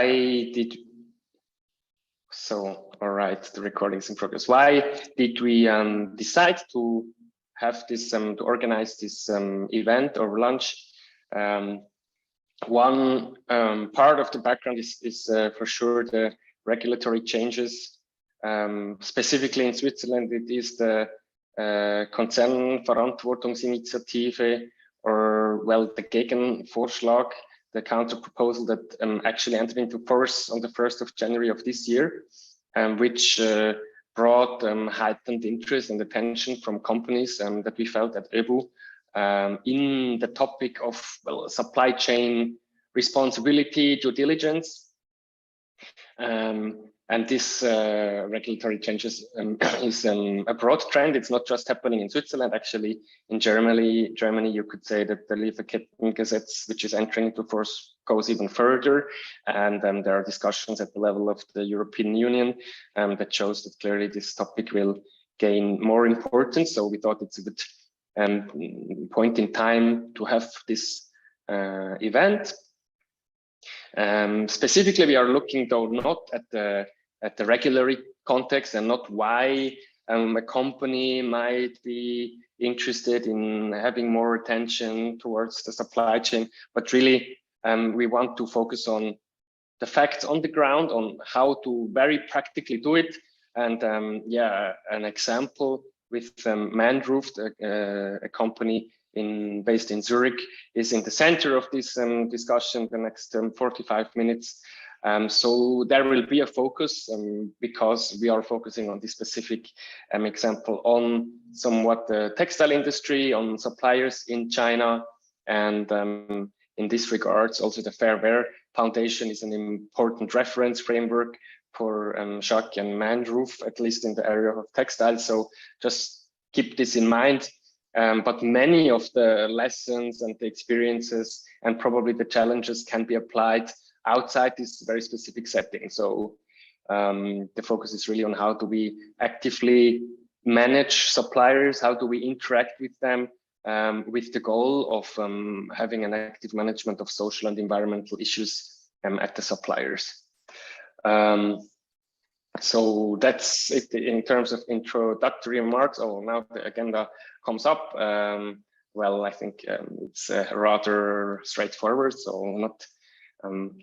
did so? All right, the recording is in progress. Why did we decide to have this to organize this event or lunch? One part of the background is for sure the regulatory changes. Specifically in Switzerland, it is the Konzernverantwortungsinitiative, or well, the Gegenvorschlag, the counter proposal that actually entered into force on the 1st of January of this year, which brought heightened interest and attention from companies that we felt at öbu in the topic of supply chain responsibility, due diligence. And this regulatory changes is a broad trend. It's not just happening in Switzerland. Actually, in Germany, you could say that the Lieferkettengesetz, which is entering into force, goes even further. And there are discussions at the level of the European Union that shows that clearly this topic will gain more importance. So we thought it's a good point in time to have this event. Specifically, we are looking though not at the regulatory context and not why a company might be interested in having more attention towards the supply chain, but really we want to focus on the facts on the ground, on how to very practically do it. And yeah, an example with Manroof, a company based in Zurich, is in the center of this discussion the next 45 minutes. So there will be a focus because we are focusing on this specific example on somewhat the textile industry, on suppliers in China. And in this regards, also the Fair Wear Foundation is an important reference framework for Jacques and Manroof, at least in the area of textiles. So just keep this in mind. But many of the lessons and the experiences and probably the challenges can be applied outside this very specific setting. So the focus is really on how do we actively manage suppliers, how do we interact with them with the goal of having an active management of social and environmental issues at the suppliers. So that's it in terms of introductory remarks. Oh, now the agenda comes up. Well, I think it's rather straightforward, so not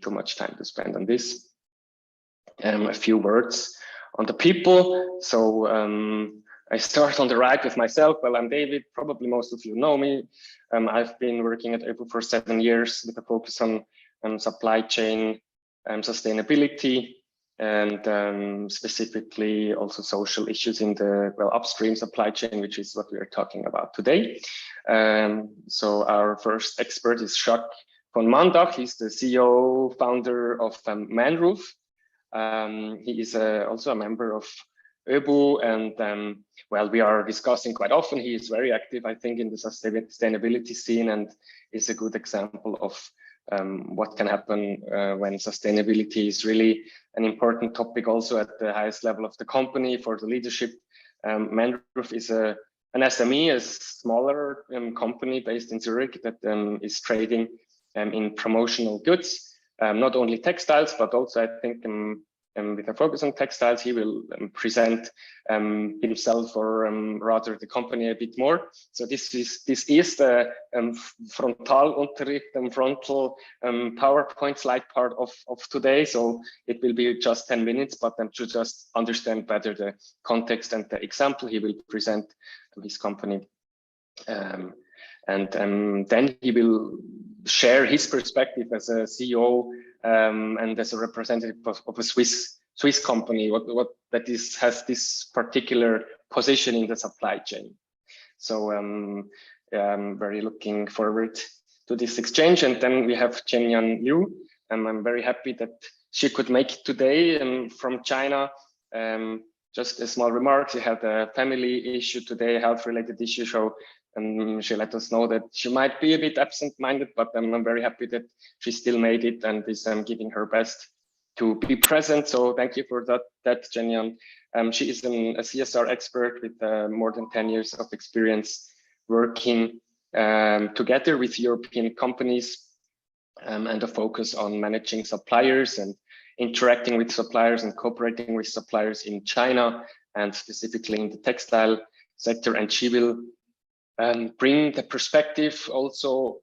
too much time to spend on this. A few words on the people. So I start on the right with myself. Well, I'm David. Probably most of you know me. I've been working at öbu for 7 years with a focus on supply chain sustainability, and specifically also social issues in the upstream supply chain, which is what we are talking about today. So our first expert is Jacques von Mandach. He's the CEO, founder of Manroof. He is also a member of öbu, and well, we are discussing quite often. He is very active, I think, in the sustainability scene, and is a good example of what can happen when sustainability is really an important topic also at the highest level of the company for the leadership. Manroof is an SME, a smaller company based in Zurich that is trading in promotional goods, not only textiles, but also I think with a focus on textiles. He will present himself, or rather the company, a bit more. So this is the Frontalunterricht, frontal PowerPoint slide part of today. So it will be just 10 minutes, but to just understand better the context and the example, he will present his company. And then he will share his perspective as a CEO and as a representative of a Swiss company, what that is, has this particular position in the supply chain. So I'm very looking forward to this exchange. And then we have Zhenyan Liu, and I'm very happy that she could make it today from China. Just a small remark, she had a family issue today, health-related issue, so she let us know that she might be a bit absent-minded, but I'm very happy that she still made it and is giving her best to be present. So thank you for that Zhenyan. She is a CSR expert with more than 10 years of experience working together with European companies and a focus on managing suppliers and interacting with suppliers and cooperating with suppliers in China and specifically in the textile sector. And she will bring the perspective also,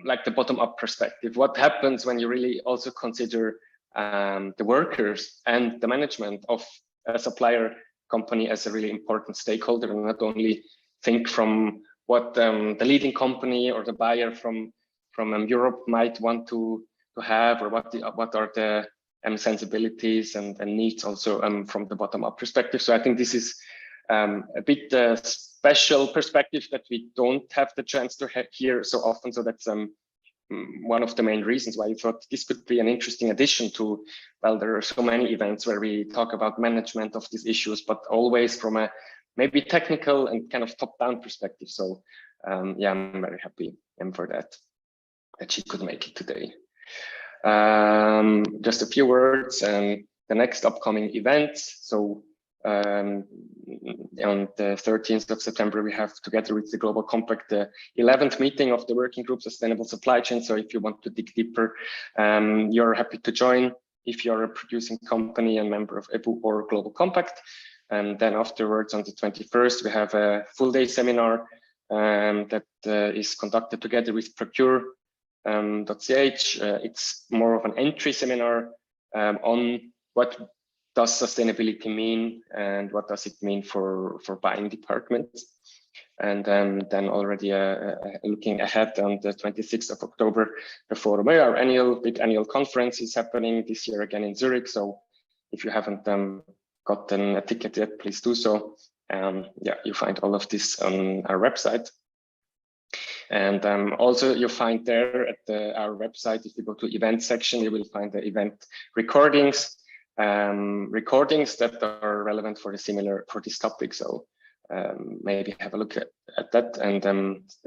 like the bottom-up perspective. What happens when you really also consider the workers and the management of a supplier company as a really important stakeholder, and not only think from what the leading company or the buyer from Europe might want to have, or what are the sensibilities and needs also from the bottom-up perspective. So I think this is a bit special perspective that we don't have the chance to hear so often. So that's one of the main reasons why I thought this could be an interesting addition to, well, there are so many events where we talk about management of these issues, but always from a maybe technical and kind of top-down perspective. So yeah, I'm very happy for that she could make it today. Just a few words and the next upcoming events. So on the 13th of September, we have, together with the Global Compact, the 11th meeting of the Working Group Sustainable Supply Chain. So if you want to dig deeper, you're happy to join if you're a producing company and member of EBU or Global Compact. And then afterwards, on the 21st, we have a full-day seminar that is conducted together with procure.ch. It's more of an entry seminar on what does sustainability mean and what does it mean for buying departments. And then already looking ahead on the 26th of October, the Forum, our big annual conference is happening this year again in Zurich. So if you haven't gotten a ticket yet, please do so. Yeah, you find all of this on our website. And also you find there at our website, if you go to event section, you will find the event recordings that are relevant for this topic. So maybe have a look at that. And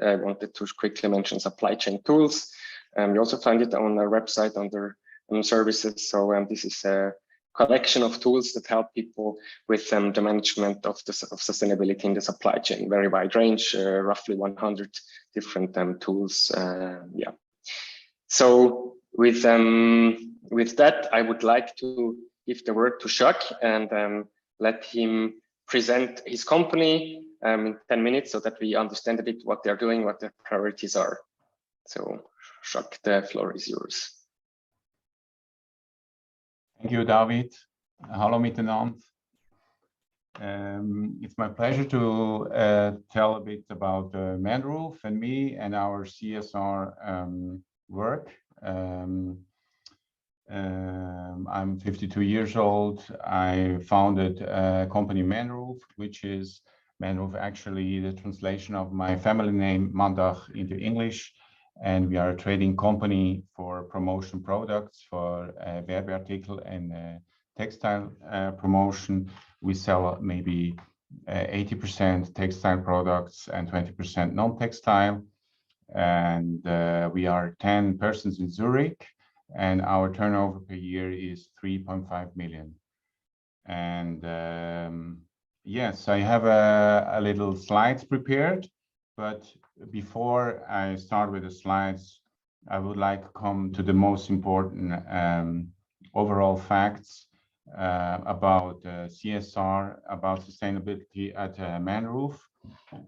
I wanted to quickly mention supply chain tools. You also find it on our website under services. So this is a collection of tools that help people with the management of sustainability in the supply chain. Very wide range, roughly 100 different tools. Yeah. So with that, I would like to give the word to Jacques and let him present his company in 10 minutes so that we understand a bit what they're doing, what their priorities are. So Jacques, the floor is yours. Thank you, David. Hallo miteinander. It's my pleasure to tell a bit about Manroof and me and our CSR work. I'm 52 years old. I founded a company Manroof, which is Manroof actually the translation of my family name Mandach into English. And we are a trading company for promotion products for Werbeartikel and textile promotion. We sell maybe 80% textile products and 20% non-textile. And we are 10 persons in Zurich, and our turnover per year is 3.5 million. And yes, I have a little slides prepared, but before I start with the slides, I would like to come to the most important overall facts about CSR, about sustainability at Manroof.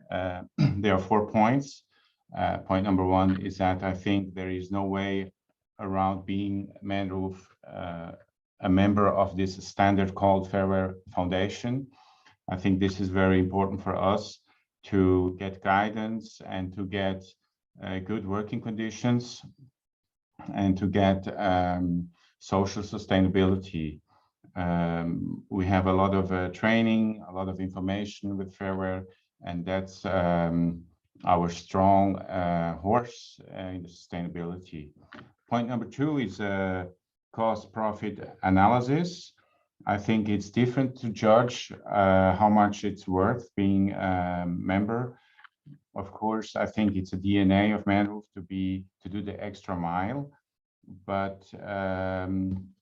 There are 4 points. Point number 1 is that I think there is no way around being Manroof a member of this standard called Fairware Foundation. I think this is very important for us to get guidance and to get good working conditions and to get social sustainability. We have a lot of training, a lot of information with Fairware, and that's our strong horse in the sustainability. Point number 2 is cost-profit analysis. I think it's different to judge how much it's worth being a member. Of course, I think it's a DNA of Manroof to do the extra mile, but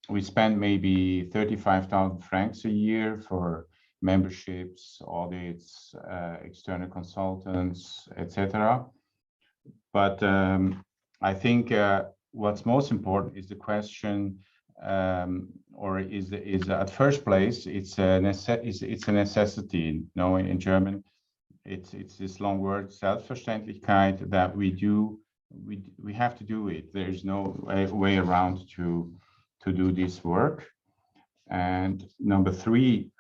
we spend maybe 35,000 francs a year for memberships, audits, external consultants, etc. But I think what's most important is the question, or is at first place, it's a necessity. In German, it's this long word, Selbstverständlichkeit, that we have to do it. There's no way around to do this work. And number three,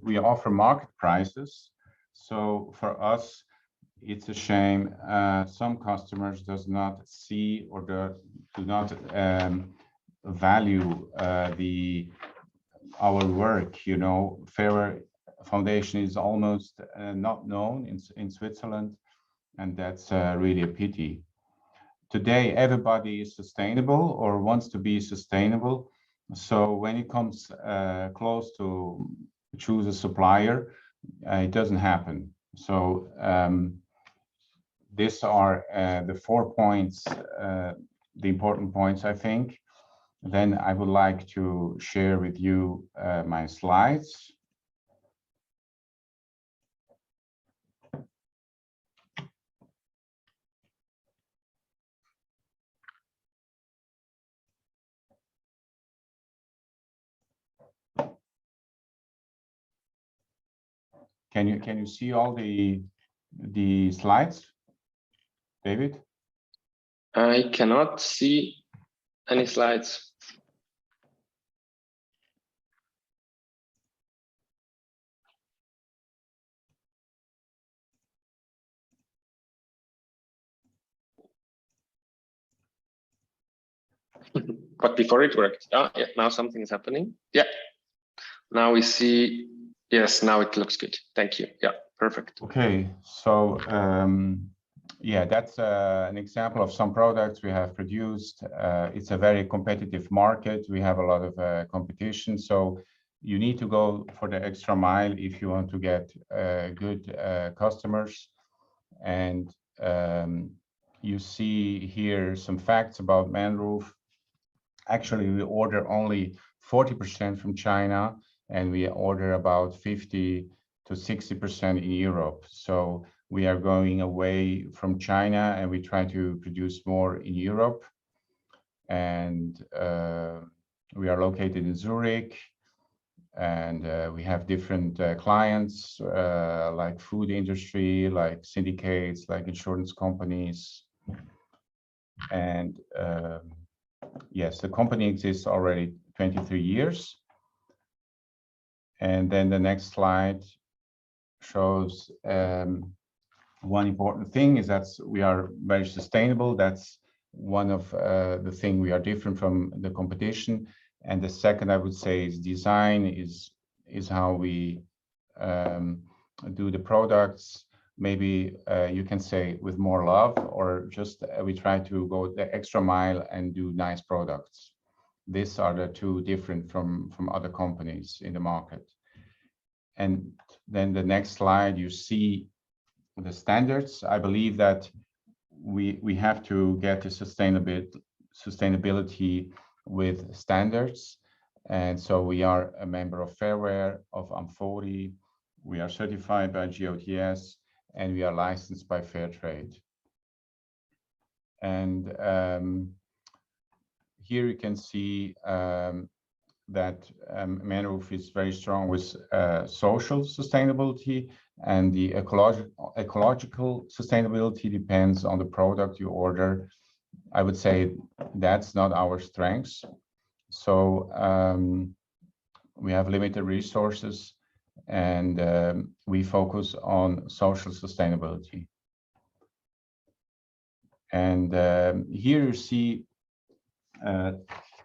we offer market prices. So for us, it's a shame some customers does not see or do not value our work. Fairer Foundation is almost not known in Switzerland, and that's really a pity. Today, everybody is sustainable or wants to be sustainable. So when it comes close to choose a supplier, it doesn't happen. So these are the 4 points, the important points, I think. Then I would like to share with you my slides. Can you see all the slides, David? I cannot see any slides. But before it worked. Oh, yeah, now something is happening. Yeah. Now we see, yes, now it looks good. Thank you. Yeah, perfect. Okay, so yeah, that's an example of some products we have produced. It's a very competitive market. We have a lot of competition. So you need to go for the extra mile if you want to get good customers. And you see here some facts about Manroof. Actually, we order only 40% from China, and we order about 50 to 60% in Europe. So we are going away from China, and we try to produce more in Europe. And we are located in Zurich, and we have different clients like food industry, like syndicates, like insurance companies. And yes, the company exists already 23 years. And then the next slide shows one important thing is that we are very sustainable. That's one of the things we are different from the competition. And the second, I would say, is design is how we do the products. Maybe you can say with more love, or just we try to go the extra mile and do nice products. These are the two different from other companies in the market. And then the next slide, you see the standards. I believe that we have to get to sustainability with standards. And so we are a member of Fairware, of Amfori. We are certified by GOTS, and we are licensed by Fairtrade. And here you can see that Manroof is very strong with social sustainability, and the ecological sustainability depends on the product you order. I would say that's not our strengths. So we have limited resources, and we focus on social sustainability. And here you see a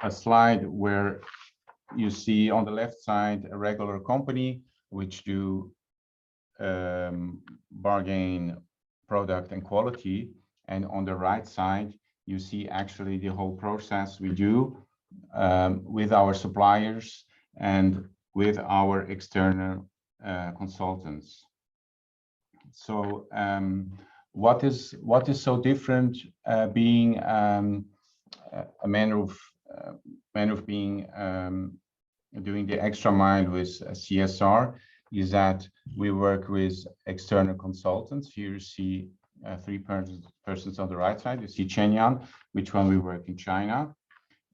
slide where you see on the left side a regular company which do bargain product and quality, and on the right side you see actually the whole process we do with our suppliers and with our external consultants. So what is so different being a Manroof being doing the extra mile with CSR is that we work with external consultants. Here you see three persons on the right side. You see Chen Yan, which one we work in China.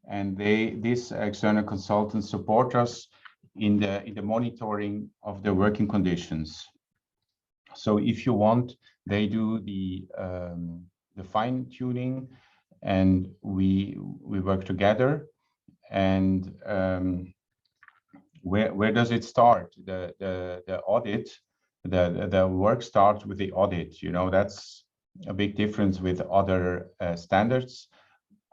and these external consultants support us in the monitoring of the working conditions. So if you want, they do the fine tuning, and we work together. And where does it start? The audit, the work starts with the audit. You know, that's a big difference with other standards.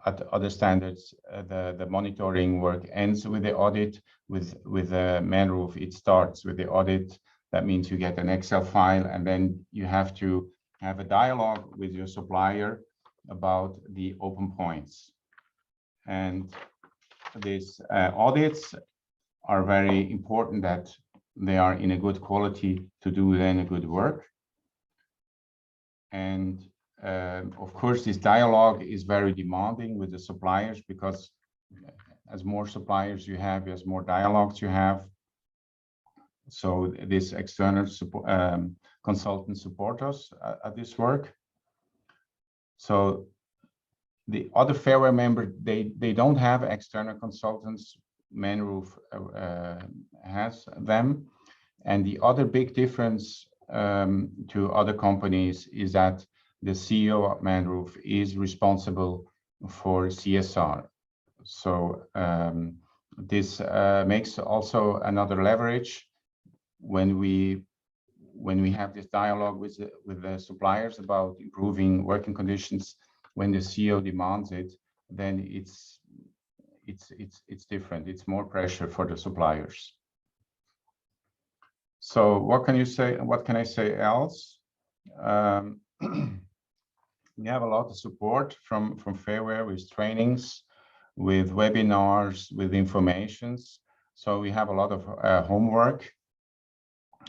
At other standards, the monitoring work ends with the audit. With Manroof, it starts with the audit. That means you get an Excel file, and then you have to have a dialogue with your supplier about the open points. And these audits are very important, that they are in a good quality to do then a good work. And of course, this dialogue is very demanding with the suppliers, because as more suppliers you have, as more dialogues you have. So this external consultants support us at this work. So the other Fairware members, they don't have external consultants. Manroof has them. And the other big difference to other companies is that the CEO of Manroof is responsible for CSR. So this makes also another leverage when we have this dialogue with the suppliers about improving working conditions. When the CEO demands it, then it's different. It's more pressure for the suppliers. So what can you say? What can I say else? We have a lot of support from Fairware with trainings, with webinars, with informations. So we have a lot of homework.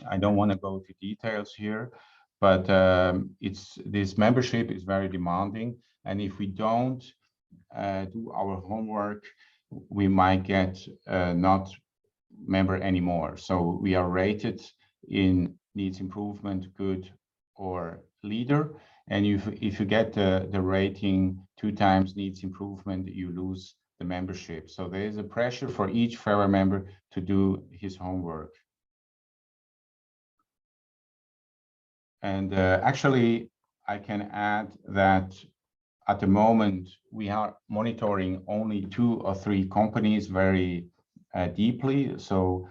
I don't want to go to details here, but this membership is very demanding. And if we don't do our homework, we might get not member anymore. So we are rated in needs improvement, good, or leader. And if you get the rating 2 times needs improvement, you lose the membership. So there is a pressure for each Fairware member to do his homework. And actually, I can add that at the moment, we are monitoring only 2 or 3 companies very deeply. So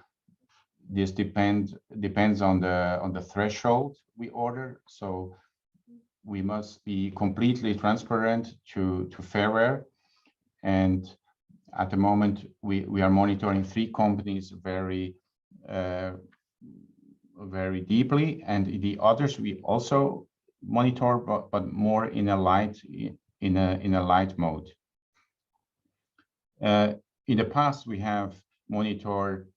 this depends on the threshold we order. So we must be completely transparent to Fairware. And at the moment, we are monitoring 3 companies very deeply, and the others we also monitor, but more in a light mode. In the past, we have monitored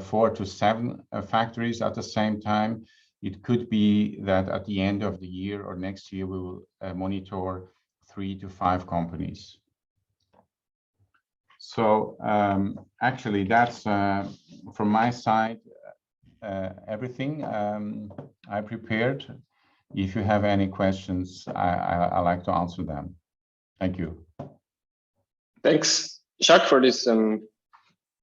4 to 7 factories at the same time. It could be that at the end of the year or next year, we will monitor 3 to 5 companies. So actually, that's from my side everything I prepared. If you have any questions, I like to answer them. Thank you. Thanks, Jacques, for this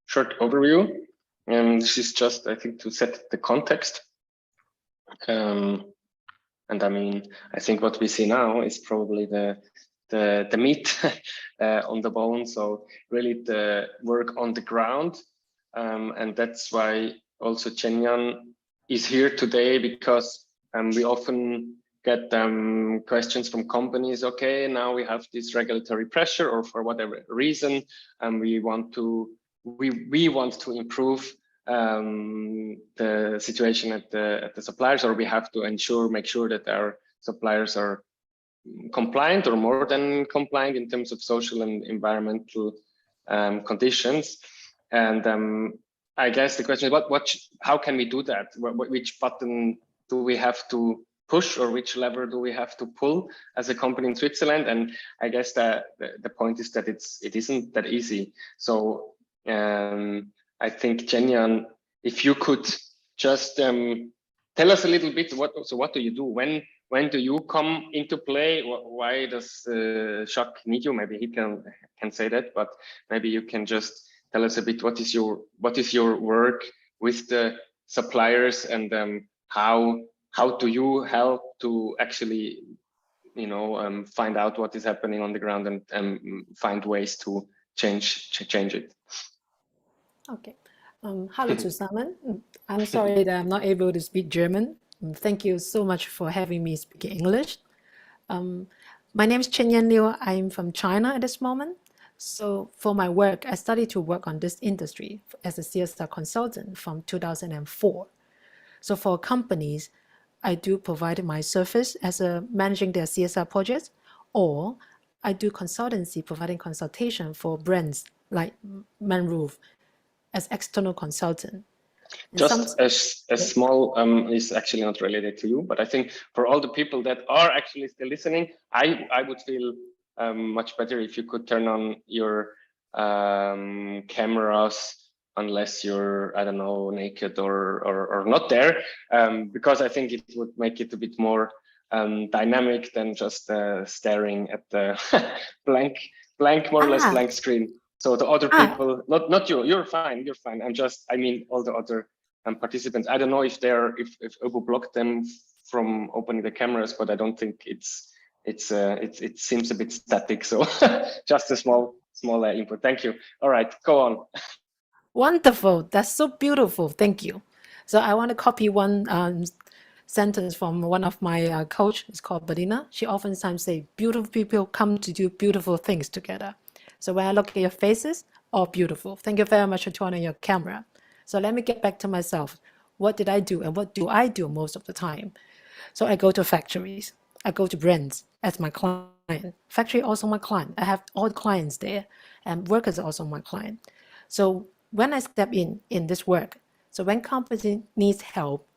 short overview. This is just, I think, to set the context. And I mean, I think what we see now is probably the meat on the bone. So really the work on the ground. And that's why also Chenyan is here today, because we often get questions from companies. Okay, now we have this regulatory pressure, or for whatever reason, and we want to improve the situation at the suppliers, or we have to make sure that our suppliers are compliant or more than compliant in terms of social and environmental conditions. And I guess the question is, how can we do that? Which button do we have to push, or which lever do we have to pull as a company in Switzerland? And I guess that the point is that it isn't that easy. So I think, Chenyan, if you could just tell us a little bit, what do you do when when do you come into play? Why does Jacques need you? Maybe he can say that, but maybe you can just tell us a bit what is your work with the suppliers, and how do you help to actually find out what is happening on the ground and find ways to change it. Okay. Hello zusammen. I'm sorry that I'm not able to speak German. Thank you so much for having me speak English. My name is Chen Yan Liu. I'm from China at this moment. So for my work, I started to work on this industry as a CSR consultant from 2004. So for companies, I do provide my service as managing their CSR projects, or I do consultancy, providing consultation for brands like Manroof as external consultant. Just a small, is actually not related to you, but I think for all the people that are actually still listening, I would feel much better if you could turn on your cameras, unless you're, I don't know, naked or not there, because I think it would make it a bit more dynamic than just staring at the blank, more or less blank screen. So the other people, not you, you're fine. I mean all the other participants. I don't know if if Öbu blocked them from opening the cameras, but I don't think it seems a bit static. So just a small input. Thank you. All right, go on. Wonderful. That's so beautiful. Thank you. So I want to copy one sentence from one of my coach. It's called Badina. She oftentimes say, beautiful people come to do beautiful things together. So when I look at your faces, all beautiful. Thank you very much for turning on your camera. So let me get back to myself. What did I do and what do I do most of the time? So I go to factories. I go to brands as my client. Factory also my client. I have all the clients there, and workers are also my client. So when I step in this work, so when company needs help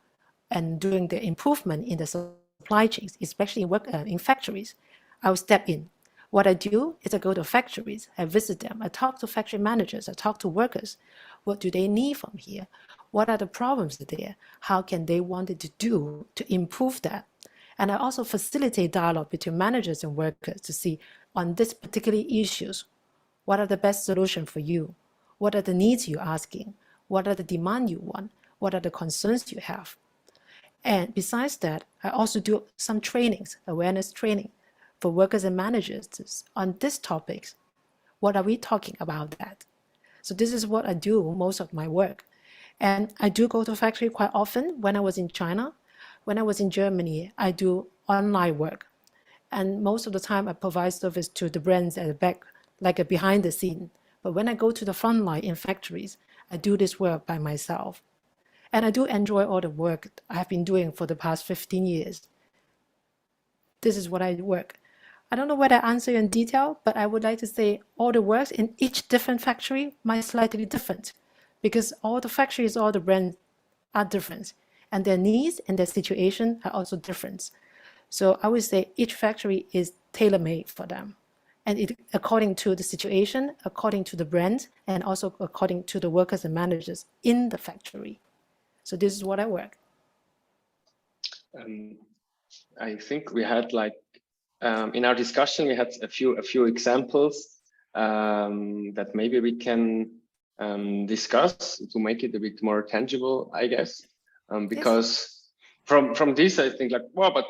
and doing the improvement in the supply chains, especially in factories, I will step in. What I do is I go to factories, I visit them, I talk to factory managers, I talk to workers. What do they need from here? What are the problems there? How can they want it to do to improve that? And I also facilitate dialogue between managers and workers to see on this particular issues, what are the best solutions for you? What are the needs you're asking? What are the demands you want? What are the concerns you have? And besides that, I also do some trainings, awareness training for workers and managers on these topics. What are we talking about that? So this is what I do most of my work. And I do go to factory quite often. When I was in China, when I was in Germany, I do online work. And most of the time I provide service to the brands at the back, like a behind the scene. But when I go to the front line in factories, I do this work by myself. And I do enjoy all the work I have been doing for the past 15 years. This is what I work. I don't know whether I answer in detail, but I would like to say all the works in each different factory might slightly different, because all the factories, all the brands are different, and their needs and their situation are also different. So I would say each factory is tailor-made for them, and it according to the situation, according to the brand, and also according to the workers and managers in the factory. So this is what I work. I think we had in our discussion, we had a few examples that maybe we can discuss to make it a bit more tangible, I guess. Because from this, I think wow, but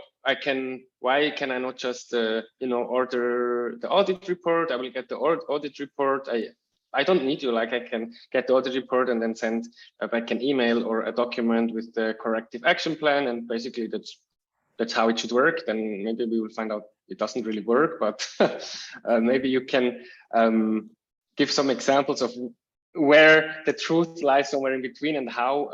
why can I not just order the audit report? I will get the audit report. I don't need you. I can get the audit report and then send back an email or a document with the corrective action plan, and basically that's how it should work. Then maybe we will find out it doesn't really work, but maybe you can give some examples of where the truth lies somewhere in between, and how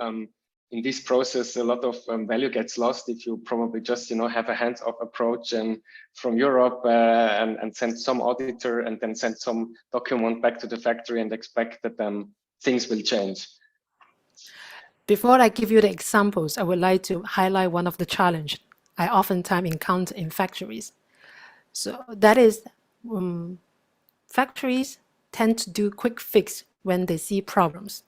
in this process a lot of value gets lost if you probably just have a hands-off approach and from Europe and send some auditor and then send some document back to the factory and expect that things will change. Before I give you the examples, I would like to highlight one of the challenges I oftentimes encounter in factories. So that is, factories tend to do quick fix when they see problems,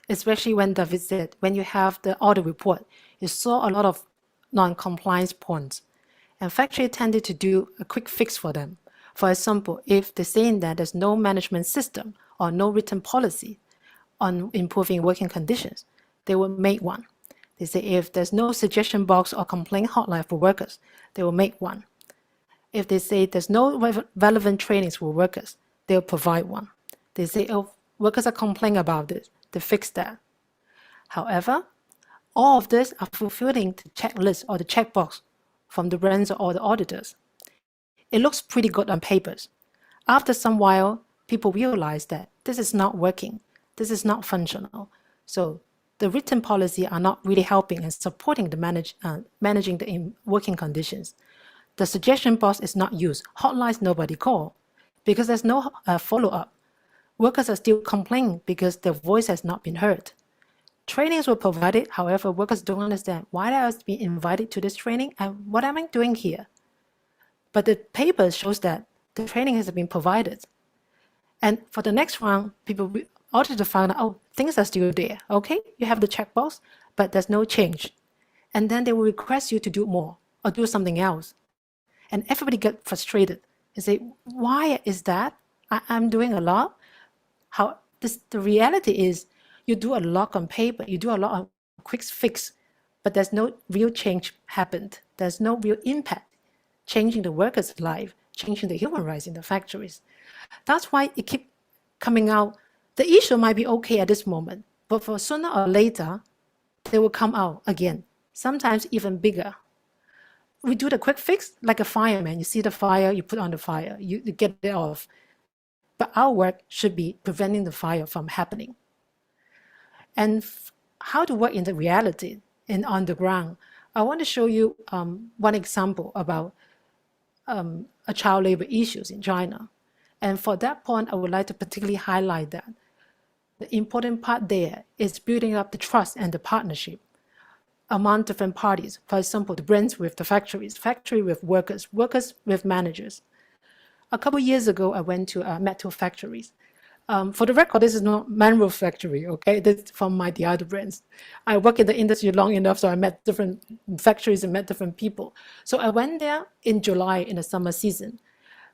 especially when David said, when you have the audit report, you saw a lot of non-compliance points. And factory tended to do a quick fix for them. For example, if they're saying that there's no management system or no written policy on improving working conditions, they will make one. They say if there's no suggestion box or complaint hotline for workers, they will make one. If they say there's no relevant trainings for workers, they'll provide one. They say, oh, workers are complaining about this, they fix that. However, all of this are fulfilling the checklist or the checkbox from the brands or the auditors. It looks pretty good on papers. After some while, people realize that this is not working, this is not functional. So the written policy are not really helping and supporting the managing the working conditions. The suggestion box is not used. Hotlines nobody call because there's no follow-up. Workers are still complaining because their voice has not been heard. Trainings were provided, however, workers don't understand why I was being invited to this training and what am I doing here. But the paper shows that the training has been provided. And for the next round, people auditor found out, oh, things are still there, okay? You have the checkbox, but there's no change. And then they will request you to do more or do something else. And everybody get frustrated and say, why is that? I'm doing a lot. The reality is you do a lot on paper, you do a lot of quick fix, but there's no real change happened. There's no real impact changing the workers' life, changing the human rights in the factories. That's why it keeps coming out. The issue might be okay at this moment, but for sooner or later, they will come out again, sometimes even bigger. We do the quick fix like a fireman. You see the fire, you put on the fire, you get it off. But our work should be preventing the fire from happening. And how to work in the reality and on the ground. I want to show you one example about a child labor issues in China. And for that point, I would like to particularly highlight that the important part there is building up the trust and the partnership among different parties. For example, the brands with the factories, factory with workers, workers with managers. A couple years ago, I went to metal factories. For the record, this is not Manroof factory, okay? This is from the other brands. I work in the industry long enough, so I met different factories and met different people. So I went there in July in the summer season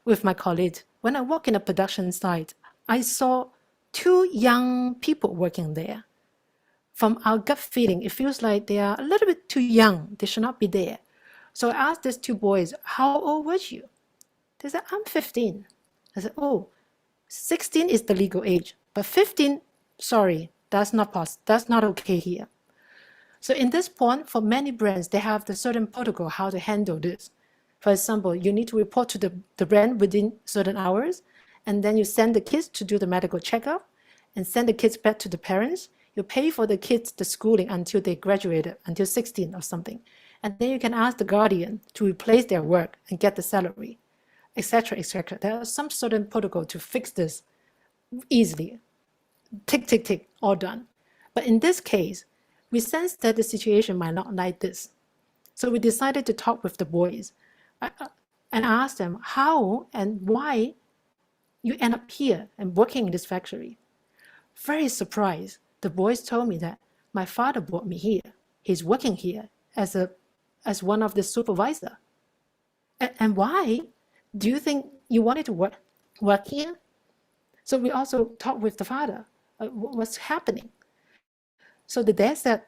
with my colleague. When I walk in a production site, I saw two young people working there. From our gut feeling, it feels like they are a little bit too young. They should not be there. So I asked these two boys, how old were you? They said, I'm 15. I said, oh, 16 is the legal age, but 15, sorry, that's not okay here. So in this point, for many brands, they have the certain protocol how to handle this. For example, you need to report to the brand within certain hours, and then you send the kids to do the medical checkup and send the kids back to the parents. You pay for the kids the schooling until they graduated, until 16 or something. And then you can ask the guardian to replace their work and get the salary, etc., etc. There are some certain protocol to fix this easily. Tick, tick, tick, all done. But in this case, we sensed that the situation might not like this. So we decided to talk with the boys and ask them how and why you end up here and working in this factory. Very surprised, the boys told me that my father brought me here. He's working here as one of the supervisor. And why do you think you wanted to work here? So we also talked with the father, what's happening? So the dad said,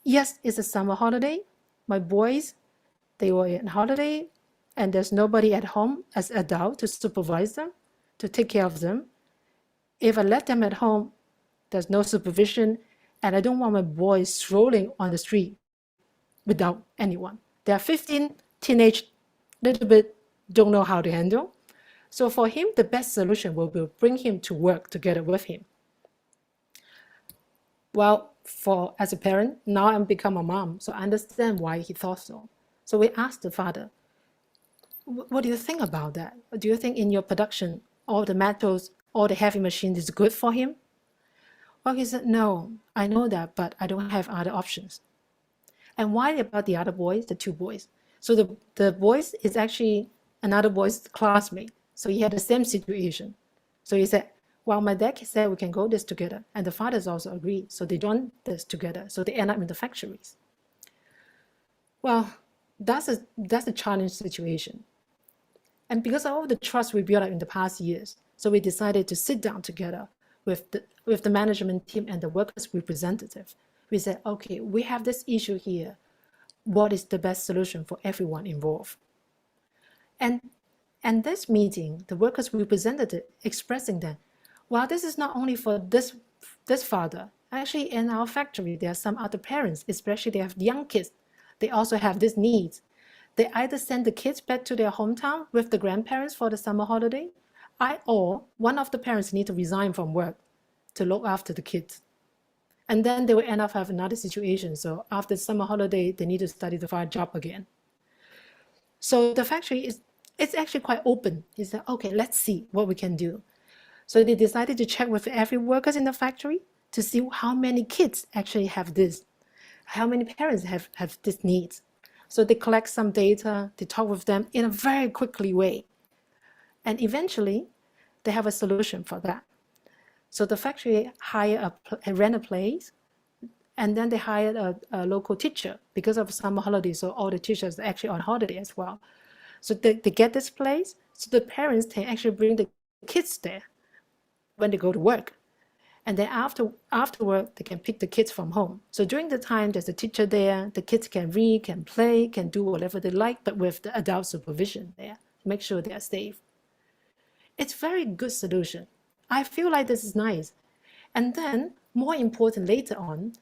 yes, it's a summer holiday. My boys, they were on holiday and there's nobody at home as adult to supervise them, to take care of them. If I let them at home, there's no supervision, and I don't want my boys strolling on the street without anyone. They are 15, teenage, little bit, don't know how to handle. So for him, the best solution will be bring him to work together with him. Well, as a parent, now I'm become a mom, so I understand why he thought so. So we asked the father, what do you think about that? Do you think in your production, all the metals, all the heavy machines is good for him? Well, he said, no, I know that, but I don't have other options. And why about the other boys, the two boys? So the boys is actually another boy's classmate. So he had the same situation. So he said, well, my dad said we can go this together. And the fathers also agreed. So they done this together. So they end up in the factories. Well, that's a challenge situation. And because of all the trust we built up in the past years, so we decided to sit down together with the management team and the workers' representative. We said, okay, we have this issue here. What is the best solution for everyone involved? And this meeting, the workers' representative expressing that, well, this is not only for this father. Actually, in our factory, there are some other parents, especially they have young kids. They also have these needs. They either send the kids back to their hometown with the grandparents for the summer holiday, or one of the parents need to resign from work to look after the kids. And then they will end up having another situation. So after summer holiday, they need to study to find a job again. So the factory it's actually quite open. He said, okay, let's see what we can do. So they decided to check with every workers in the factory to see how many kids actually have this, how many parents have this needs. So they collect some data, they talk with them in a very quickly way. And eventually, they have a solution for that. So the factory rent a place, and then they hired a local teacher because of summer holidays. So all the teachers are actually on holiday as well. So they get this place, so the parents can actually bring the kids there when they go to work. And then after work, they can pick the kids from home. So during the time, there's a teacher there. The kids can read, can play, can do whatever they like, but with the adult supervision there to make sure they are safe. It's a very good solution. I feel like this is nice. And then, more important, later on,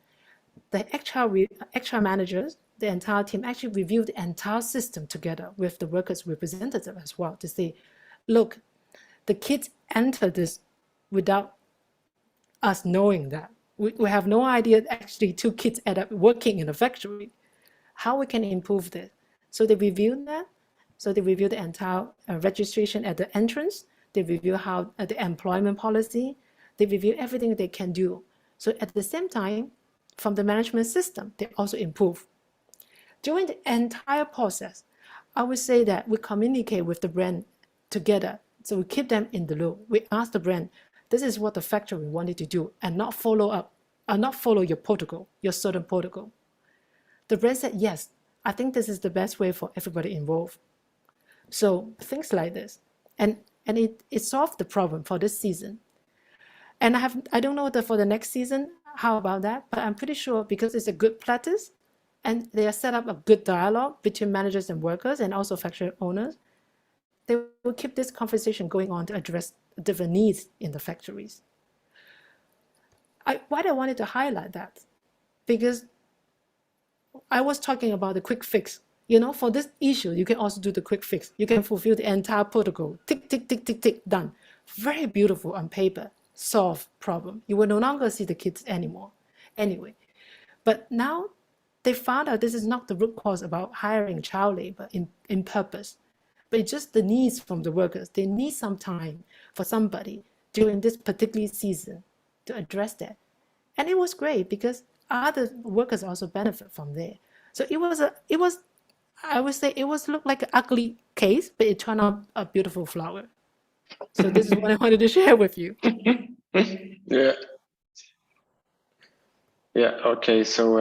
the HR managers, the entire team actually reviewed the entire system together with the workers' representative as well to say, look, the kids enter this without us knowing that. We have no idea actually 2 kids end up working in a factory. How we can improve this? So they reviewed that. So they reviewed the entire registration at the entrance. They review how the employment policy. They review everything they can do. So at the same time, from the management system, they also improve. During the entire process, I would say that we communicate with the brand together. So we keep them in the loop. We ask the brand, this is what the factory wanted to do, and not follow your protocol, your certain protocol. The brand said, yes, I think this is the best way for everybody involved. So things like this. And it solved the problem for this season. And I don't know for the next season, how about that? But I'm pretty sure because it's a good practice and they have set up a good dialogue between managers and workers and also factory owners, they will keep this conversation going on to address different needs in the factories. Why I wanted to highlight that? Because I was talking about the quick fix. For this issue, you can also do the quick fix. You can fulfill the entire protocol. Tick, tick, tick, tick, tick, done. Very beautiful on paper. Solve problem. You will no longer see the kids anymore. Anyway, but now they found out this is not the root cause about hiring child labor in purpose, but it's just the needs from the workers. They need some time for somebody during this particular season to address that. And it was great because other workers also benefit from there. So I would say it looked like an ugly case, but it turned out a beautiful flower. So this is what I wanted to share with you. Yeah. Okay. So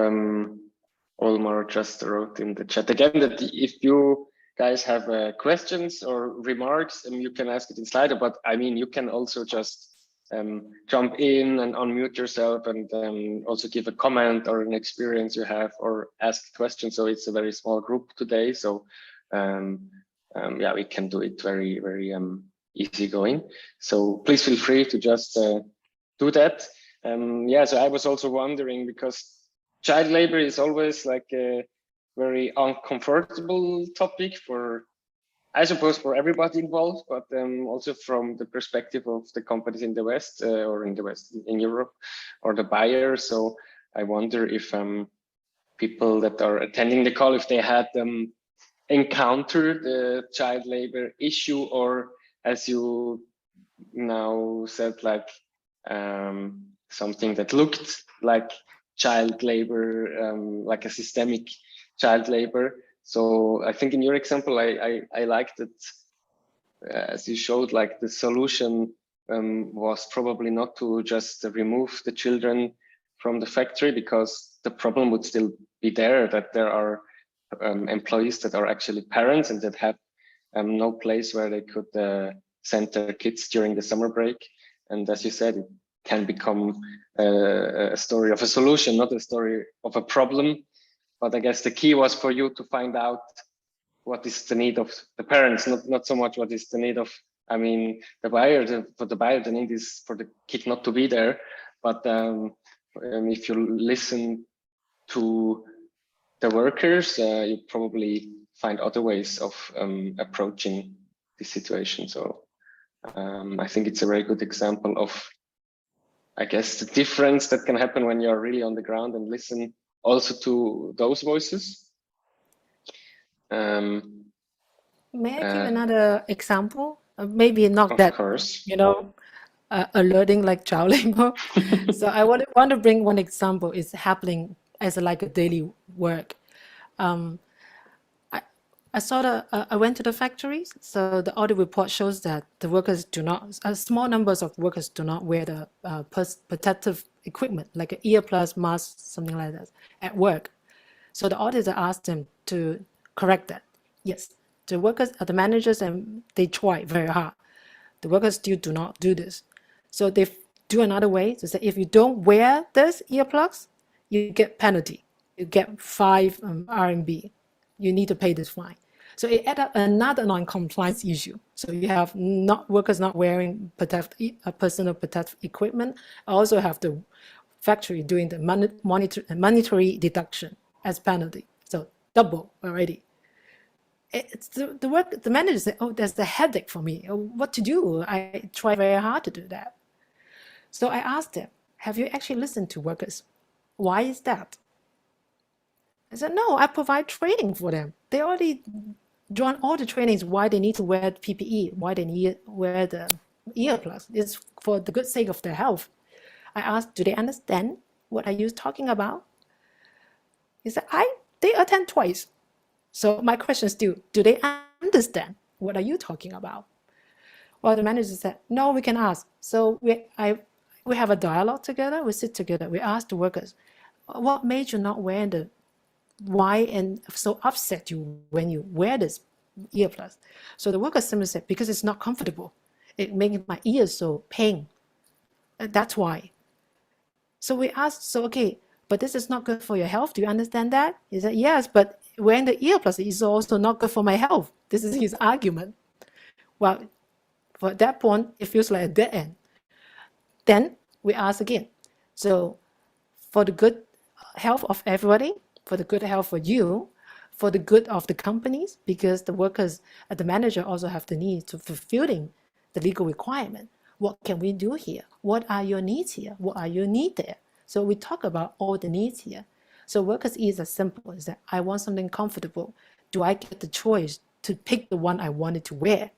Olmar just wrote in the chat again that if you guys have questions or remarks, you can ask it in Slido. But I mean, you can also just jump in and unmute yourself and also give a comment or an experience you have or ask questions. So it's a very small group today. So yeah, we can do it very, very easygoing. So please feel free to just do that. Yeah, so I was also wondering, because child labor is always like a very uncomfortable topic for, I suppose, for everybody involved, but also from the perspective of the companies in the West or in the West, in Europe, or the buyers. So I wonder if people that are attending the call, if they had encountered the child labor issue, or as you now said, like something that looked like child labor, like a systemic child labor. So I think in your example, I liked it, as you showed, like the solution was probably not to just remove the children from the factory, because the problem would still be there, that there are employees that are actually parents and that have no place where they could send their kids during the summer break. And as you said, it can become a story of a solution, not a story of a problem. But I guess the key was for you to find out what is the need of the parents, not so much what is the need of, I mean, the buyer. For the buyer, the need is for the kid not to be there. But if you listen to the workers, you probably find other ways of approaching this situation. So I think it's a very good example of, I guess, the difference that can happen when you're really on the ground and listen also to those voices. May I give another example? Maybe not Of that, course. alerting like child labor. So I want to bring one example. It's happening as like a daily work. I went to the factories. So the audit report shows that the workers do not, small numbers of workers do not wear the protective equipment, like an earplugs, mask, something like that, at work. So the auditor asked them to correct that. Yes, the workers, the managers, and they try very hard. The workers still do not do this. So they do another way to say, if you don't wear this earplugs, you get penalty. You get 5 RMB. You need to pay this fine. So it added up another non-compliance issue. So you have workers not wearing personal protective equipment. I also have the factory doing the monetary deduction as penalty. So double already. It's the manager said, oh, that's the headache for me. What to do? I try very hard to do that. So I asked them, have you actually listened to workers? Why is that? I said, no, I provide training for them. They already join all the trainings why they need to wear PPE, why they need to wear the earplugs. It's for the good sake of their health. I asked, do they understand what are you talking about? He said, they attend twice. So my question is still, do they understand what are you talking about? Well, the manager said, no, we can ask. So we have a dialogue together, we sit together, we ask the workers, what made you not wear the why and so upset you when you wear this earplugs? So the worker simply said, because it's not comfortable. It makes my ears so pain. That's why. So we asked, so okay, but this is not good for your health. Do you understand that? He said, yes, but wearing the earplugs is also not good for my health. This is his argument. Well, for that point, it feels like a dead end. Then we ask again. So for the good health of everybody, for the good health for you, for the good of the companies, because the workers and the manager also have the need to fulfilling the legal requirement. What can we do here? What are your needs here? What are your needs there? So we talk about all the needs here. So workers is as simple as that. I want something comfortable. Do I get the choice to pick the one I wanted to wear?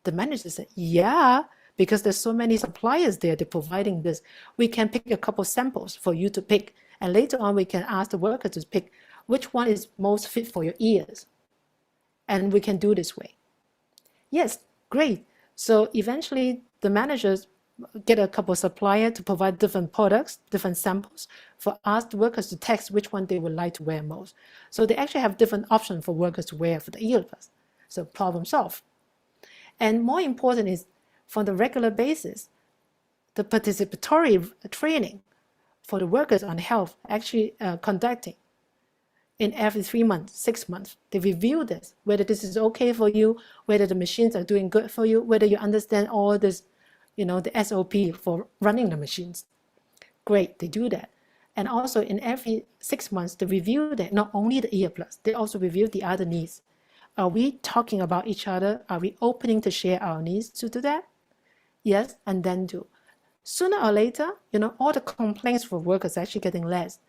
The manager said, yeah, because there's so many suppliers there, they're providing this. We can pick a couple samples for you to pick. And later on, we can ask the worker to pick which one is most fit for your ears. And we can do this way. Yes, great. So eventually, the managers get a couple of suppliers to provide different products, different samples, for us, the workers, to test which one they would like to wear most. So they actually have different options for workers to wear for the earplugs. So problem solved. And more important is, for the regular basis, the participatory training for the workers on health actually conducting in every 3 months, 6 months. They review this, whether this is okay for you, whether the machines are doing good for you, whether you understand all this, the SOP for running the machines. Great, they do that. And also in every 6 months, they review that, not only the earplugs, they also review the other needs. Are we talking about each other? Are we opening to share our needs to do that? Yes, and then do. Sooner or later, all the complaints for workers are actually getting less.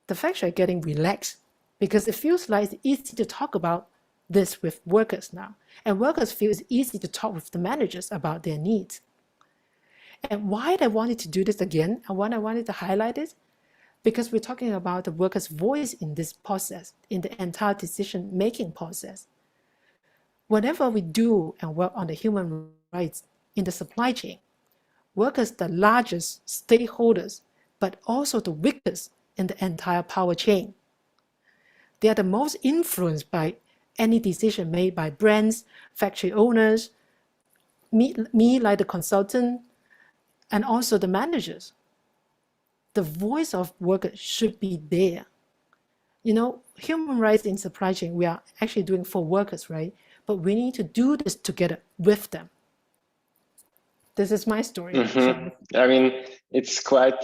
The factory are getting relaxed because it feels like it's easy to talk about this with workers now. And workers feel it's easy to talk with the managers about their needs. And why I wanted to do this again, and why I wanted to highlight it, because we're talking about the workers' voice in this process, in the entire decision-making process. Whenever we do and work on the human rights in the supply chain, workers are the largest stakeholders, but also the weakest in the entire power chain. they are the most influenced by any decision made by brands, factory owners, me like the consultant, and also the managers. The voice of workers should be there. You know, human rights in supply chain, we are actually doing for workers, right? But we need to do this together with them. This is my story. I mean, it's quite,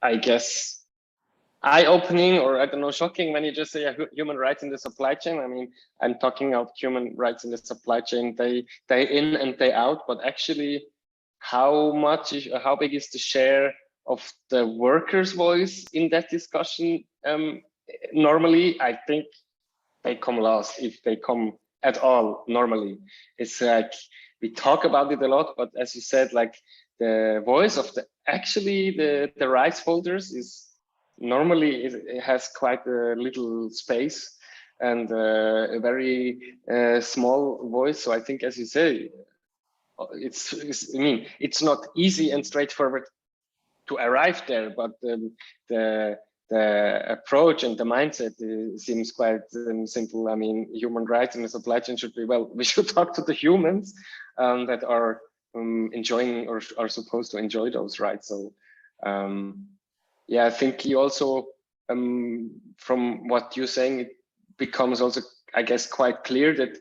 I guess, eye-opening, or I don't know, shocking when you just say human rights in the supply chain. I mean, I'm talking about human rights in the supply chain day in and day out, but actually how big is the share of the workers' voice in that discussion? Normally, I think they come last, if they come at all. Normally, it's like we talk about it a lot, but as you said, like the voice of the rights holders is normally it has quite a little space and a very small voice. So I think, as you say, I mean, it's not easy and straightforward to arrive there, but the approach and the mindset seems quite simple. I mean, human rights in the supply chain should be, well, we should talk to the humans that are enjoying or are supposed to enjoy those rights. So yeah, I think you also, from what you're saying, it becomes also, I guess, quite clear that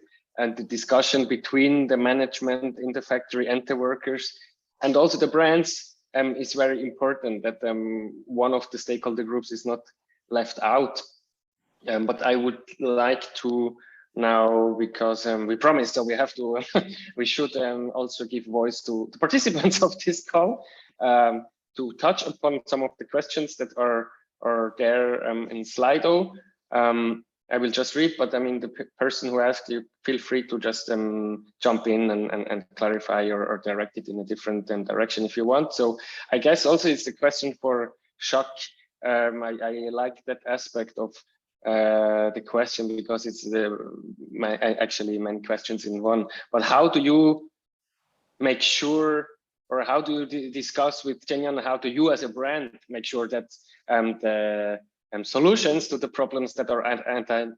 the discussion between the management in the factory and the workers and also the brands is very important, that one of the stakeholder groups is not left out. But I would like to now, because we promised, so we have to, we should also give voice to the participants of this call, to touch upon some of the questions that are there in Slido. I will just read, but I mean, the person who asked you, feel free to just jump in and clarify or direct it in a different direction if you want. So I guess also it's a question for Jacques. I like that aspect of the question, because it's actually many questions in one. But how do you make sure, or how do you discuss with Chenyan, how do you as a brand make sure that the solutions to the problems that are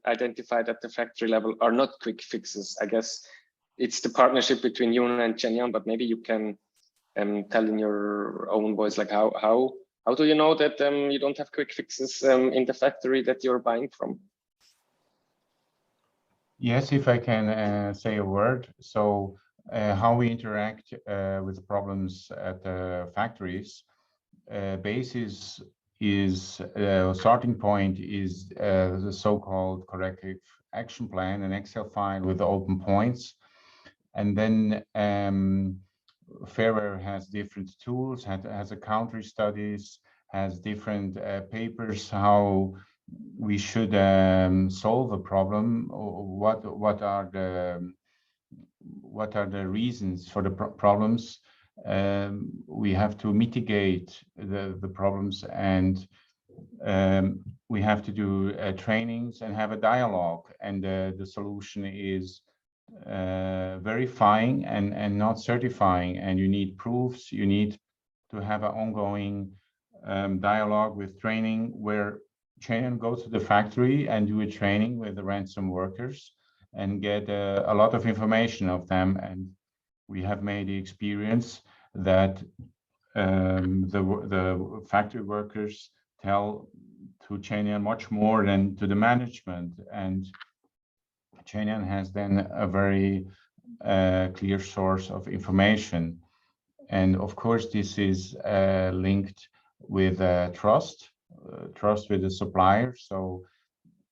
identified at the factory level are not quick fixes? I guess it's the partnership between you and Chenyan, but maybe you can tell in your own voice, like how do you know that you don't have quick fixes in the factory that you're buying from? Yes, if I can say a word. So how we interact with problems at the factories, basis is starting point is the so-called corrective action plan, an Excel file with open points. And then Fairware has different tools, has a country studies, has different papers, how we should solve a problem, what are the reasons for the problems. We have to mitigate the problems, and we have to do trainings and have a dialogue, and the solution is verifying and not certifying, and you need proofs. You need to have an ongoing dialogue with training, where Chenyan goes to the factory and do a training with the ransom workers and get a lot of information of them. And we have made the experience that the factory workers tell to Chenyan much more than to the management, and Chenyan has then a very clear source of information. And of course, this is linked with trust with the supplier. So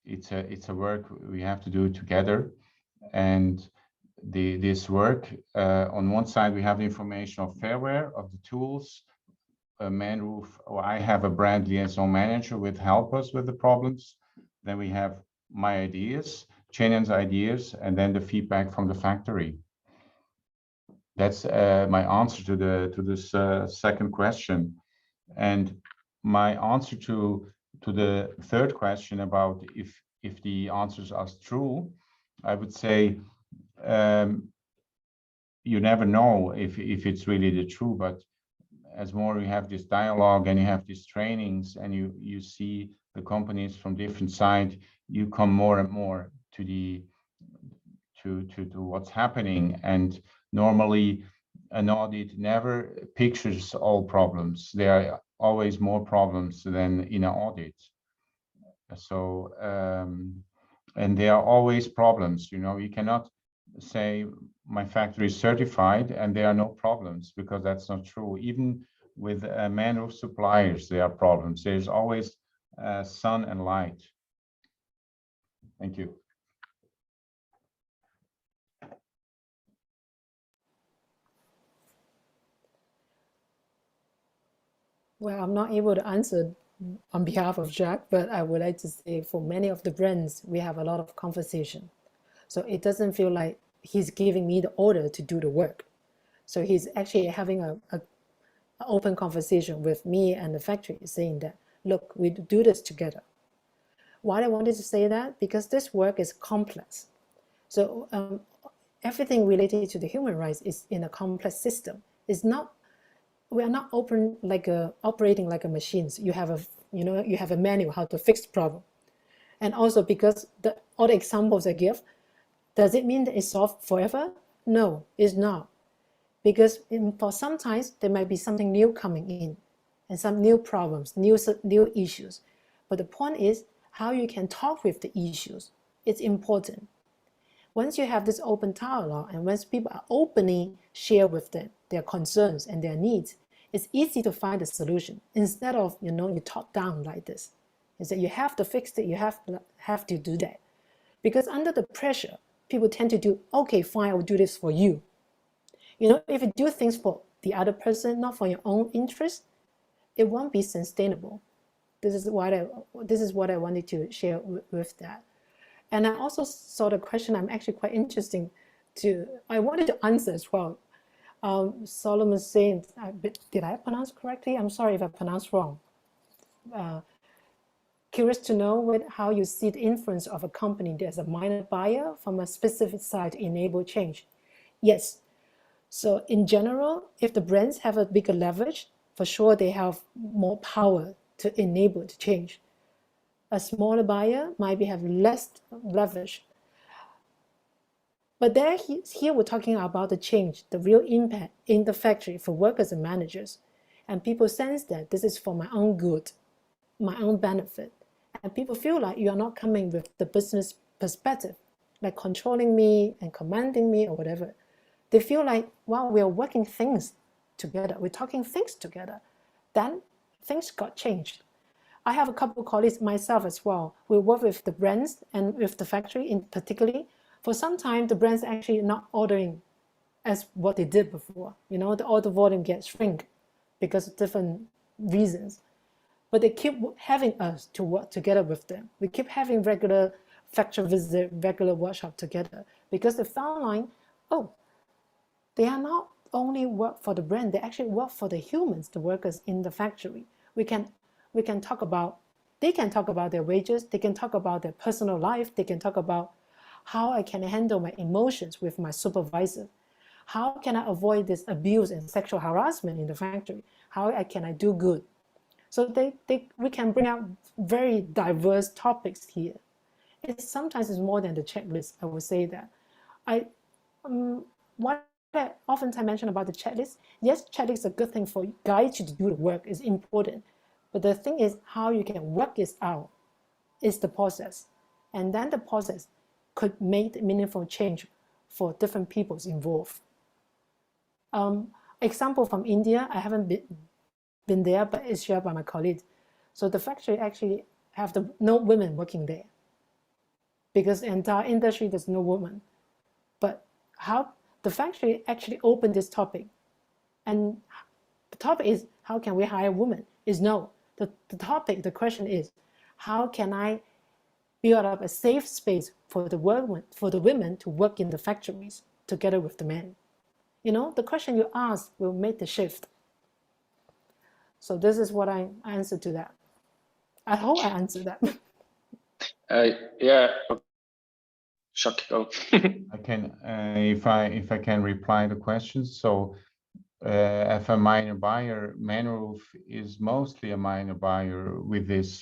it's a work we have to do together. And this work, on one side, we have the information of Fairware, of the tools, Manroof, or I have a brand liaison manager with help us with the problems. Then we have my ideas, Chenyan's ideas, and then the feedback from the factory. That's my answer to this second question. And my answer to the third question about if the answers are true, I would say you never know if it's really the true, but as more you have this dialogue and you have these trainings and you see the companies from different sides, you come more and more to the to what's happening. And normally an audit never pictures all problems. There are always more problems than in an audit. So and there are always problems. You cannot say my factory is certified and there are no problems, because that's not true. Even with Manroof suppliers, there are problems. There's always sun and light. Thank you. Well, I'm not able to answer on behalf of Jacques, but I would like to say for many of the brands, we have a lot of conversation. So it doesn't feel like he's giving me the order to do the work. So he's actually having an open conversation with me and the factory, saying that, look, we do this together. Why I wanted to say that? Because this work is complex. So everything related to the human rights is in a complex system. It's not, we are not operating like a machines. You have a manual how to fix the problem. And also because all the examples I give, does it mean that it's solved forever? No, it's not. Because for sometimes there might be something new coming in and some new problems, new issues. But the point is how you can talk with the issues. It's important. Once you have this open dialogue and once people are openly share with them their concerns and their needs, it's easy to find a solution instead of, you top down like this. Is that you have to fix it, you have to do that. Because under the pressure, people tend to do, okay, fine, I will do this for you. If you do things for the other person, not for your own interest, it won't be sustainable. This is what I wanted to share with that. And I also saw the question, I'm actually quite interesting I wanted to answer as well. Solomon saying, did I pronounce correctly? I'm sorry if I pronounced wrong. Curious to know how you see the influence of a company as a minor buyer from a specific side to enable change. Yes. So in general, if the brands have a bigger leverage, for sure they have more power to enable the change. A smaller buyer might have less leverage. But here we're talking about the change, the real impact in the factory for workers and managers. And people sense that this is for my own good, my own benefit. And people feel like you are not coming with the business perspective, like controlling me and commanding me or whatever. They feel like, wow, we are working things together. We're talking things together. Then things got changed. I have a couple of colleagues, myself as well. We work with the brands and with the factory in particularly. For some time, the brands actually not ordering as what they did before. The order volume gets shrink because of different reasons. But they keep having us to work together with them. We keep having regular factory visit, regular workshop together because they found like, oh, they are not only work for the brand, they actually work for the humans, the workers in the factory. They can talk about their wages, they can talk about their personal life, they can talk about how I can handle my emotions with my supervisor. How can I avoid this abuse and sexual harassment in the factory? How can I do good? So we can bring out very diverse topics here. Sometimes it's more than the checklist, I would say that. What I oftentimes mention about the checklist, yes, checklist is a good thing for guide you to do the work, is important. But the thing is how you can work this out is the process. And then the process could make meaningful change for different peoples involved. Example from India, I haven't been there, but it's shared by my colleagues. So the factory actually have no women working there because the entire industry there's no woman. But how the factory actually opened this topic, and the topic is how can we hire women? Is no. The question is how can I build up a safe space for the women to work in the factories together with the men? The question you ask will make the shift. So this is what I answer to that. I hope I answered that. Yeah. Chuck, go. I can, if I can reply the questions. So, if a minor buyer, Manroof is mostly a minor buyer with this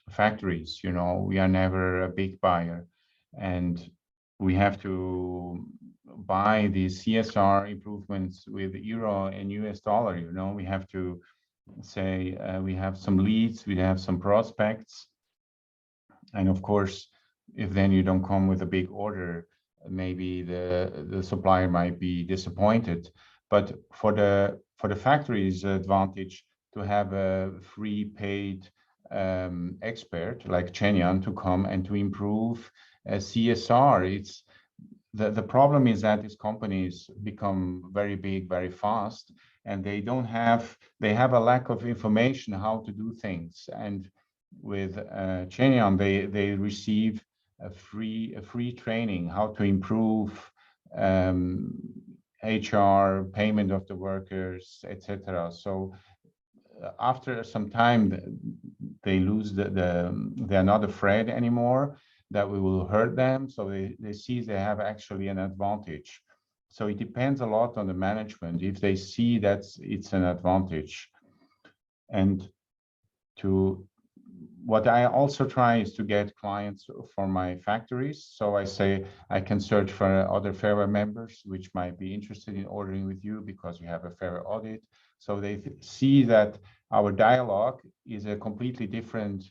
factories. You know, we are never a big buyer, and we have to buy these CSR improvements with euro and US dollar. You know, we have to say we have some leads, we have some prospects, and of course, if then you don't come with a big order, maybe the supplier might be disappointed. But for the factory's advantage to have a free paid expert like Chenyan to come and to improve CSR. It's the problem is that these companies become very big very fast, and they have a lack of information how to do things. And with Chenyan, they receive a free training how to improve HR, payment of the workers, etc. So after some time, they lose they're not afraid anymore that we will hurt them. So they see they have actually an advantage. So it depends a lot on the management if they see that it's an advantage. And what I also try is to get clients for my factories. So I say I can search for other FAIRWARE members which might be interested in ordering with you because you have a FAIRWARE audit. So they see that our dialogue is a completely different